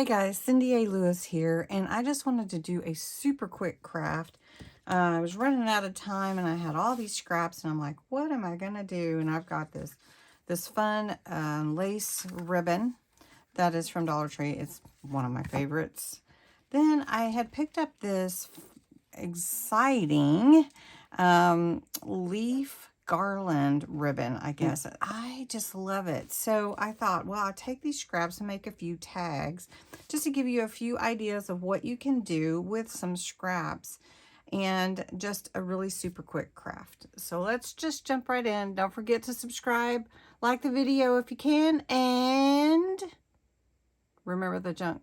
Hey guys, Cindy A. Lewis here, and I just wanted to do a super quick craft. I was running out of time, and I had all these scraps, and I'm like, what am I gonna do? And I've got this fun lace ribbon that is from Dollar Tree. It's one of my favorites. Then I had picked up this exciting leaf garland ribbon, I guess. I just love it. So I thought, well, I'll take these scraps and make a few tags just to give you a few ideas of what you can do with some scraps and just a really super quick craft. So let's just jump right in. Don't forget to subscribe, like the video if you can, and remember the junk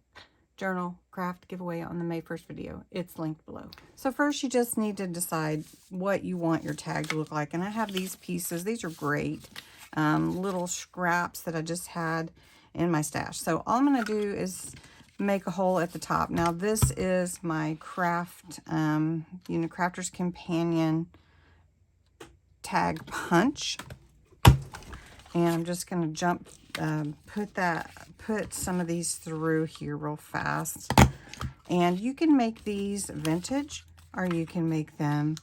journal craft giveaway on the May 1st video. It's linked below. So first you just need to decide what you want your tag to look like. And I have these pieces. These are great little scraps that I just had in my stash. So all I'm going to do is make a hole at the top. Now this is my craft, Crafter's Companion tag punch. And I'm just going to put some of these through here real fast. And you can make these vintage, or you can make them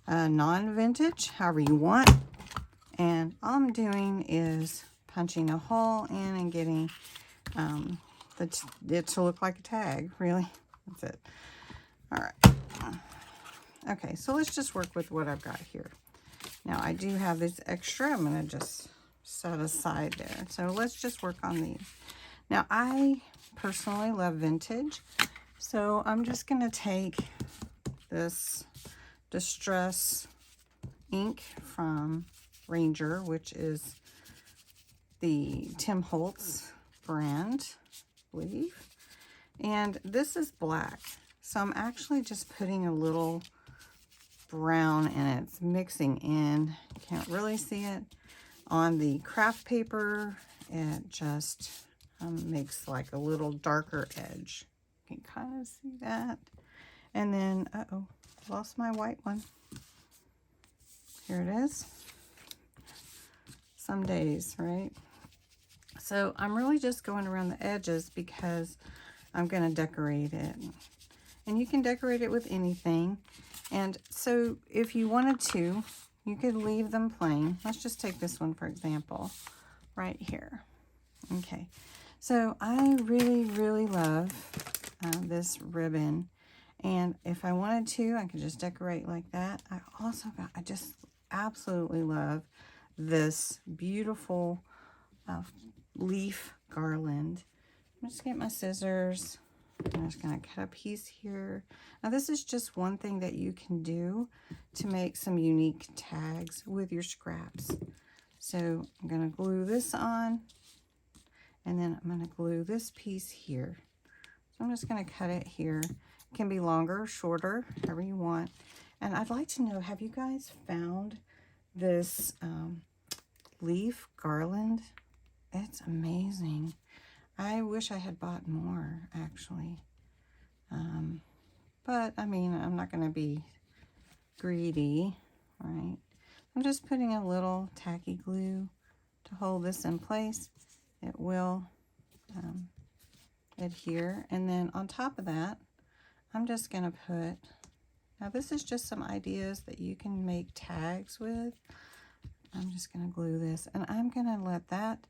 non-vintage, however you want. And all I'm doing is punching a hole in and getting it to look like a tag, really. That's it. All right. Okay, so let's just work with what I've got here. Now, I do have this extra. I'm going to just set aside there. So let's just work on these. Now, I personally love vintage. So I'm just going to take this Distress ink from Ranger, which is the Tim Holtz brand, I believe. And this is black. So I'm actually just putting a little brown in it. It's mixing in. You can't really see it on the craft paper. It just makes like a little darker edge. You can kind of see that. And then, uh-oh, lost my white one. Here it is. Some days, right? So I'm really just going around the edges because I'm going to decorate it. And you can decorate it with anything. And so if you wanted to, you could leave them plain. Let's just take this one, for example, right here. Okay. So I really, really love this ribbon. And if I wanted to, I could just decorate like that. I just absolutely love this beautiful leaf garland. I'm just getting my scissors. I'm just going to cut a piece here. Now this is just one thing that you can do to make some unique tags with your scraps. So I'm going to glue this on, and then I'm going to glue this piece here. So I'm just going to cut it here. It can be longer, shorter, however you want. And I'd like to know, have you guys found this leaf garland? It's amazing. I wish I had bought more, actually. But, I mean, I'm not going to be greedy, right? I'm just putting a little tacky glue to hold this in place. It will adhere. And then on top of that, I'm just going to put, now this is just some ideas that you can make tags with. I'm just going to glue this, and I'm going to let that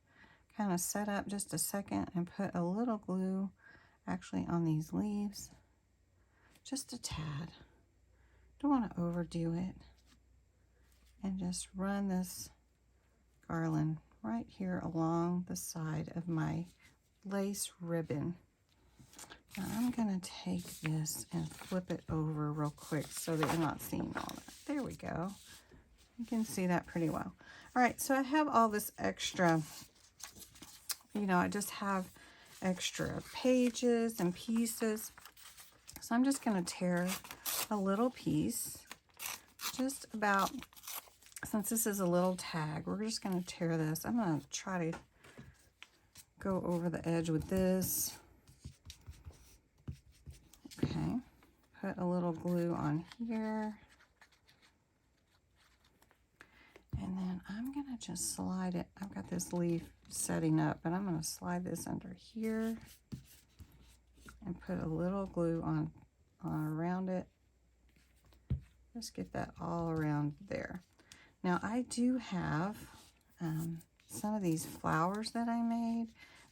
kind of set up just a second and put a little glue actually on these leaves. Just a tad. Don't want to overdo it. And just run this garland right here along the side of my lace ribbon. Now I'm going to take this and flip it over real quick so that you're not seeing all that. There we go. You can see that pretty well. All right, so I have all this extra, I just have extra pages and pieces. So I'm just going to tear a little piece, just about, since this is a little tag, we're just going to tear this. I'm going to try to go over the edge with this. Okay, put a little glue on here. And then I'm going to just slide it. I've got this leaf setting up, but I'm going to slide this under here. and put a little glue on around it. Just get that all around there. Now I do have some of these flowers that I made.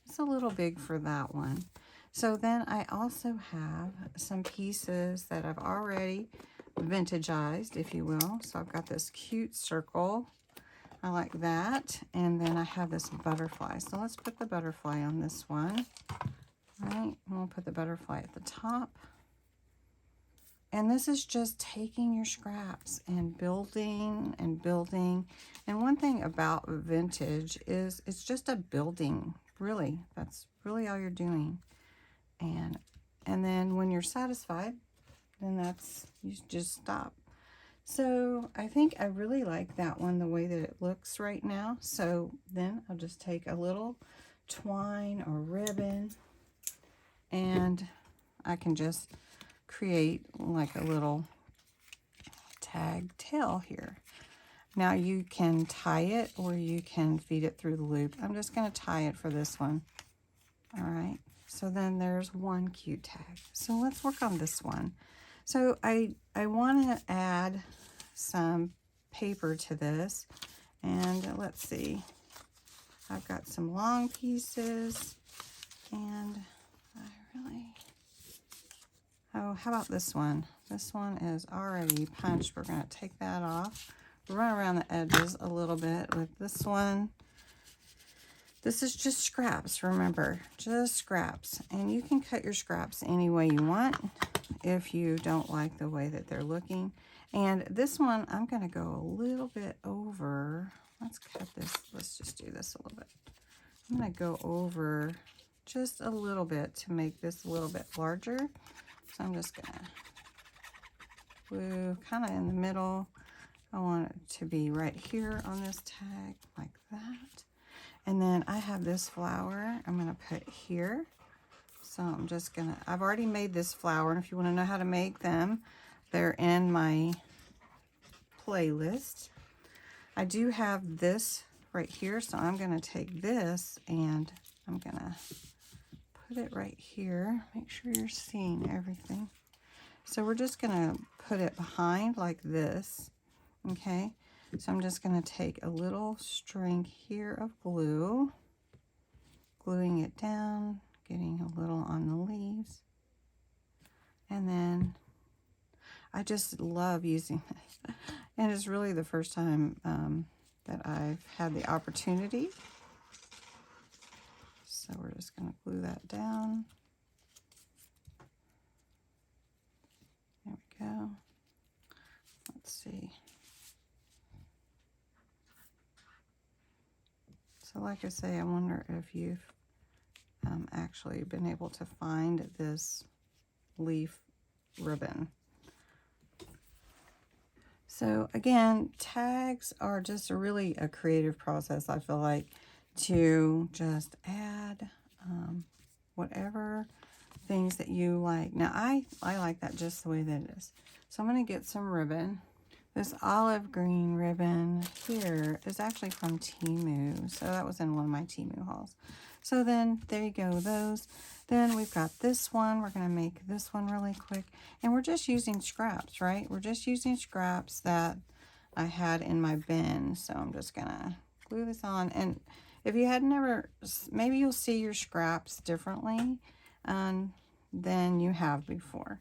It's a little big for that one. So then I also have some pieces that I've already vintageized, if you will. So I've got this cute circle. I like that. And then I have this butterfly. So let's put the butterfly on this one. All right, and we'll put the butterfly at the top. And this is just taking your scraps and building and building. And one thing about vintage is it's just a building, really. That's really all you're doing. And then when you're satisfied, then you just stop. So I think I really like that one, the way that it looks right now. So then I'll just take a little twine or ribbon, and I can just create like a little tag tail here. Now you can tie it or you can feed it through the loop. I'm just going to tie it for this one. All right, so then there's one cute tag. So let's work on this one. So I want to add some paper to this, and let's see, I've got some long pieces, and oh, how about this one? This one is already punched. We're going to take that off. Run around the edges a little bit with this one. This is just scraps, remember, just scraps. And you can cut your scraps any way you want if you don't like the way that they're looking. And this one, I'm going to go a little bit over. Let's cut this. Let's just do this a little bit. I'm going to go over just a little bit to make this a little bit larger. So I'm just going to glue kind of in the middle. I want it to be right here on this tag like that. And then I have this flower I'm going to put here. So I'm just going to, I've already made this flower. And if you want to know how to make them, they're in my playlist. I do have this right here. So I'm going to take this and I'm going to put it right here. Make sure you're seeing everything. So we're just going to put it behind like this. Okay. So I'm just going to take a little string here of glue, gluing it down, getting a little on the leaves. And then I just love using this. And it's really the first time that I've had the opportunity. So we're just going to glue that down. There we go. Let's see. So like I say, I wonder if you've actually been able to find this leaf ribbon. So again, tags are just really a creative process, I feel like, to just add whatever things that you like. Now I like that just the way that it is. So I'm going to get some ribbon. This olive green ribbon here is actually from Temu. So that was in one of my Temu hauls. So then there you go, those. Then we've got this one. We're going to make this one really quick. And we're just using scraps, right? We're just using scraps that I had in my bin. So I'm just going to glue this on. And if you had never, maybe you'll see your scraps differently than you have before.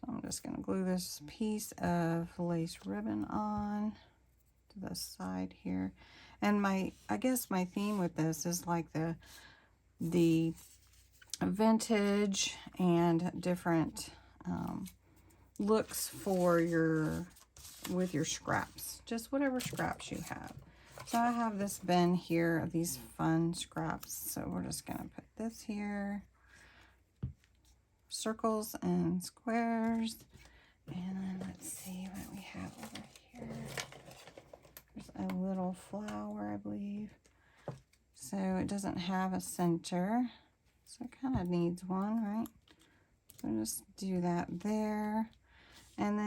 So I'm just going to glue this piece of lace ribbon on to the side here. And I guess my theme with this is like the vintage and different looks for with your scraps, just whatever scraps you have. So I have this bin here of these fun scraps. So we're just going to put this here. Circles and squares. And then let's see what we have over here. There's a little flower, I believe. So it doesn't have a center. So it kind of needs one, right? So just do that there. And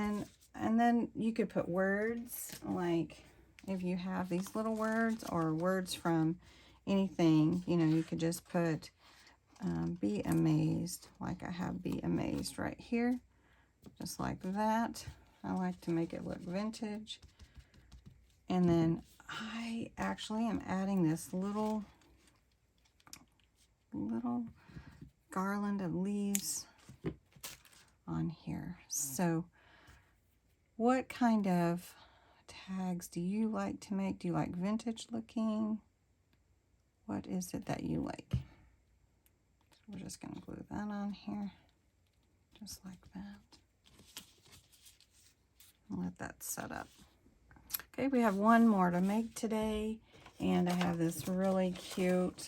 then you could put words, like if you have these little words or words from anything, you know, you could just put Be Amazed, like I have Be Amazed right here, just like that. I like to make it look vintage. And then I actually am adding this little garland of leaves on here. So what kind of tags do you like to make? Do you like vintage looking? What is it that you like? So we're just going to glue that on here, just like that. And let that set up. Okay, we have one more to make today, and I have this really cute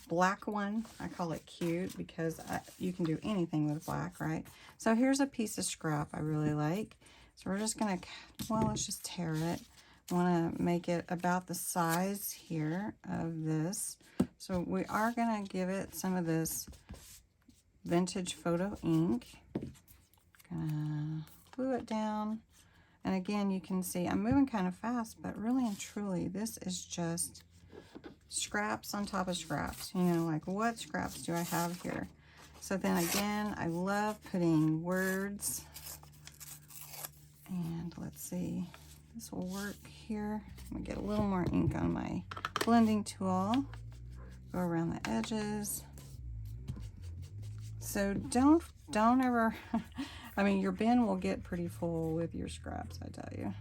black one. I call it cute because you can do anything with black, right? So here's a piece of scrap I really like. So we're just gonna, well, let's just tear it. I wanna make it about the size here of this. So we are gonna give it some of this vintage photo ink. Gonna glue it down. And again, you can see I'm moving kind of fast, but really and truly, this is just scraps on top of scraps. You know, like what scraps do I have here? So then again, I love putting words. And let's see, this will work here. I'm gonna get a little more ink on my blending tool. Go around the edges. So don't ever, I mean, your bin will get pretty full with your scraps, I tell you.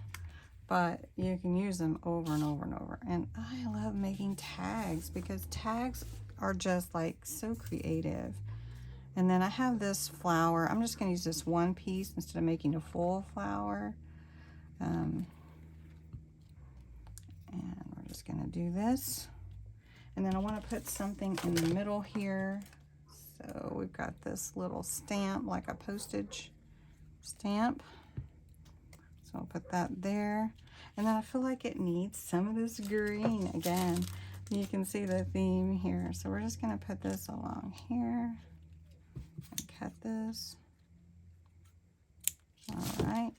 But you can use them over and over and over. And I love making tags because tags are just like so creative. And then I have this flower. I'm just going to use this one piece instead of making a full flower. And we're just going to do this. And then I want to put something in the middle here. So we've got this little stamp, like a postage stamp. So I'll put that there. And then I feel like it needs some of this green again. You can see the theme here. So we're just going to put this along here and cut this. All right.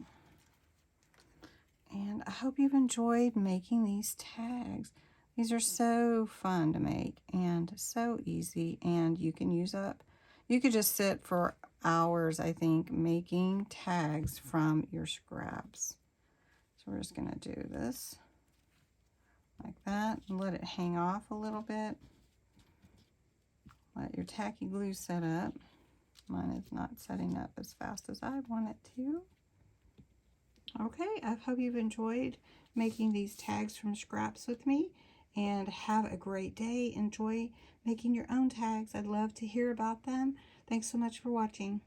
And I hope you've enjoyed making these tags. These are so fun to make and so easy, and you can use up. You could just sit for hours, I think, making tags from your scraps. So we're just going to do this like that and let it hang off a little bit. Let your tacky glue set up. Mine is not setting up as fast as I want it to. Okay, I hope you've enjoyed making these tags from scraps with me, and have a great day. Enjoy making your own tags. I'd love to hear about them. Thanks so much for watching.